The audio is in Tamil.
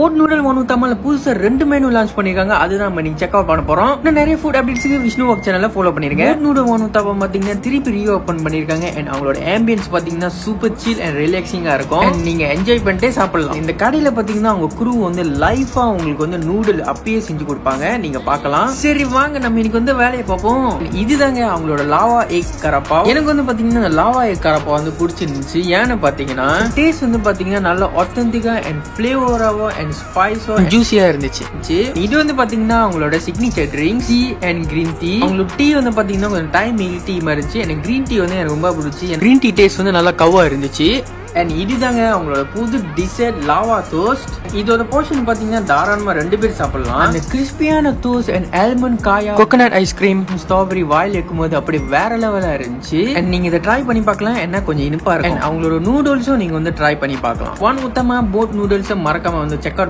போட் நூடல் ஒன் தமிழ்ல புதுசா 2 மெனு லான்ச் பண்ணிருக்காங்க. அதுதான் நம்ம நீங்க செக் அவுட் பண்ண போறோம். இன்னும் நிறைய ஃபுட் அப்டேட்ஸ்க்கு விஷ்ணு வாக் சேனல்ல ஃபாலோ பண்ணிருங்க. போட் நூடல் ஒன் தப்பம் பாத்தீங்கன்னா திருப்பி ரீஓபன் பண்ணிருக்காங்க. அண்ட் அவங்களோட ஆம்பியன்ஸ் பாத்தீங்கன்னா சூப்பர் சில் அண்ட் ரிலாக்ஸிங்கா இருக்கும். அண்ட் நீங்க என்ஜாய் பண்ணிட்டே சாப்பிடலாம். இந்த கடையில பாத்தீங்கன்னா அவங்க குரூ வந்து லைஃபா உங்களுக்கு வந்து நூடல் அப்பயே செஞ்சு கொடுப்பாங்க. நீங்க பார்க்கலாம். சரி வாங்க நம்ம இன்னைக்கு வந்து வேலையை பார்ப்போம். இதுதாங்க அவங்களோட லாவா எக் கரப்பா. எனக்கு வந்து பாத்தீங்கன்னா லாவா எக் கரப்பா வந்து பிடிச்சிருந்துச்சு. ஏன்னு பாத்தீங்கன்னா டேஸ்ட் வந்து பாத்தீங்கன்னா நல்ல ஆத்தென்டிக்கா அண்ட் ஃபிளேவராவா ஸ்பைஸோ ஜூஸியா இருந்துச்சு. இது வந்து பாத்தீங்கன்னா அவங்களோட signature drink tea and green tea. அவங்களோட டீ வந்து பாத்தீங்கன்னா கொஞ்சம் டைம் டீ மாதிரி இருந்துச்சு. எனக்கு கிரீன் டீ வந்து எனக்கு ரொம்ப பிடிச்சி. கிரீன் டீ டேஸ்ட் வந்து நல்லா கவ்வா இருந்துச்சு. அண்ட் இதுதாங்க அவங்களோட புது டிசர்ட் லாவா டோஸ்ட். இதோட போர்ஷன் பாத்தீங்கன்னா தாராளமா 2 பேர் சாப்பிடலாம். அந்த கிறிஸ்பியான டோஸ்ட் அண்ட் ஆல்மண்ட் காயா கோகனட் ஐஸ்கிரீம் ஸ்ட்ராபெரி வாயில் இருக்கும்போது அப்படி வேற லெவலா இருந்துச்சு. அண்ட் நீங்க இதை ட்ரை பண்ணி பார்க்கலாம். என்ன கொஞ்சம் இனிப்பா இருக்கும். அவங்களோட நூடுல்ஸும் நீங்க வந்து ட்ரை பண்ணி பார்க்கலாம். ஒன் உத்தமா போட் நூடுல்ஸ் மறக்காம வந்து செக் அவுட்